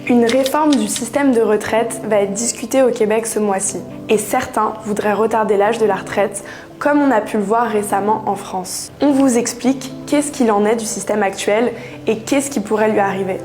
Une réforme du système de retraite va être discutée au Québec ce mois-ci. Et certains voudraient retarder l'âge de la retraite, comme on a pu le voir récemment en France. On vous explique qu'est-ce qu'il en est du système actuel et qu'est-ce qui pourrait lui arriver.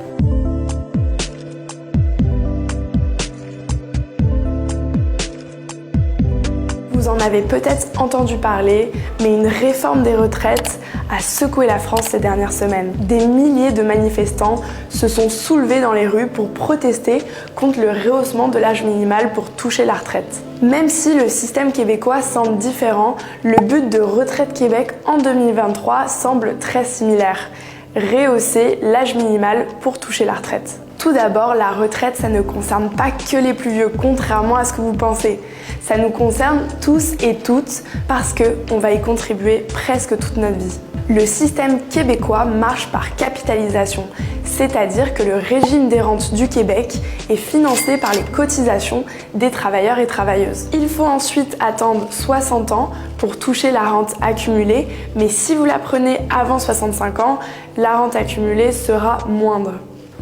Vous en avez peut-être entendu parler, mais une réforme des retraites a secoué la France ces dernières semaines. Des milliers de manifestants se sont soulevés dans les rues pour protester contre le rehaussement de l'âge minimal pour toucher la retraite. Même si le système québécois semble différent, le but de Retraite Québec en 2023 semble très similaire: rehausser l'âge minimal pour toucher la retraite. Tout d'abord, la retraite, ça ne concerne pas que les plus vieux, contrairement à ce que vous pensez. Ça nous concerne tous et toutes parce qu'on va y contribuer presque toute notre vie. Le système québécois marche par capitalisation, c'est-à-dire que le régime des rentes du Québec est financé par les cotisations des travailleurs et travailleuses. Il faut ensuite attendre 60 ans pour toucher la rente accumulée, mais si vous la prenez avant 65 ans, la rente accumulée sera moindre.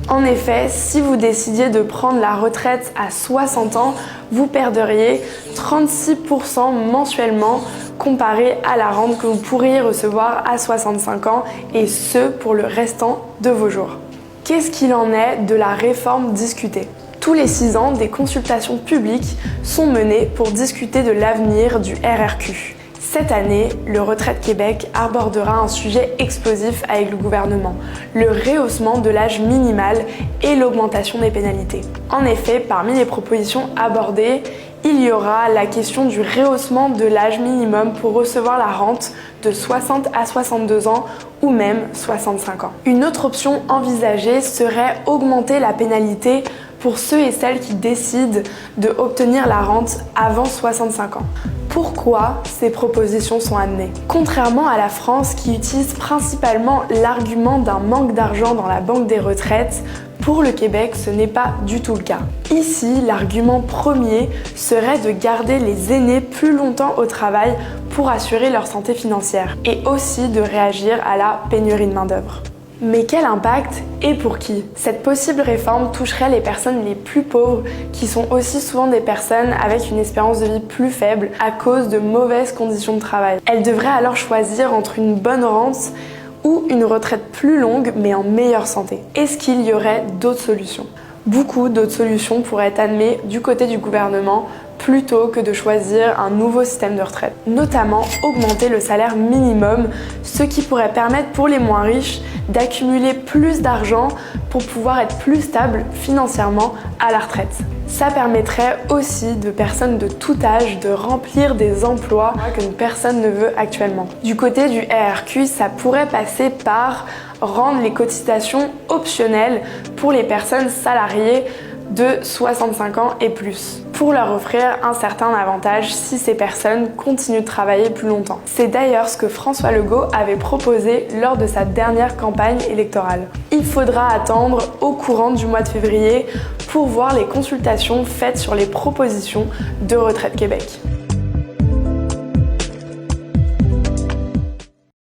En effet, si vous décidiez de prendre la retraite à 60 ans, vous perdriez 36% mensuellement comparé à la rente que vous pourriez recevoir à 65 ans, et ce pour le restant de vos jours. Qu'est-ce qu'il en est de la réforme discutée ? Tous les 6 ans, des consultations publiques sont menées pour discuter de l'avenir du RRQ. Cette année, le Retraite Québec abordera un sujet explosif avec le gouvernement: le rehaussement de l'âge minimal et l'augmentation des pénalités. En effet, parmi les propositions abordées, il y aura la question du rehaussement de l'âge minimum pour recevoir la rente de 60 à 62 ans ou même 65 ans. Une autre option envisagée serait augmenter la pénalité pour ceux et celles qui décident d'obtenir la rente avant 65 ans. Pourquoi ces propositions sont amenées ? Contrairement à la France, qui utilise principalement l'argument d'un manque d'argent dans la banque des retraites, pour le Québec, ce n'est pas du tout le cas. Ici, l'argument premier serait de garder les aînés plus longtemps au travail pour assurer leur santé financière, et aussi de réagir à la pénurie de main-d'œuvre. Mais quel impact et pour qui ? Cette possible réforme toucherait les personnes les plus pauvres, qui sont aussi souvent des personnes avec une espérance de vie plus faible à cause de mauvaises conditions de travail. Elles devraient alors choisir entre une bonne rente ou une retraite plus longue mais en meilleure santé. Est-ce qu'il y aurait d'autres solutions ? Beaucoup d'autres solutions pourraient être admises du côté du gouvernement plutôt que de choisir un nouveau système de retraite. Notamment augmenter le salaire minimum, ce qui pourrait permettre pour les moins riches d'accumuler plus d'argent pour pouvoir être plus stable financièrement à la retraite. Ça permettrait aussi de personnes de tout âge de remplir des emplois que personne ne veut actuellement. Du côté du RRQ, ça pourrait passer par rendre les cotisations optionnelles pour les personnes salariées de 65 ans et plus, pour leur offrir un certain avantage si ces personnes continuent de travailler plus longtemps. C'est d'ailleurs ce que François Legault avait proposé lors de sa dernière campagne électorale. Il faudra attendre au courant du mois de février pour voir les consultations faites sur les propositions de Retraite Québec.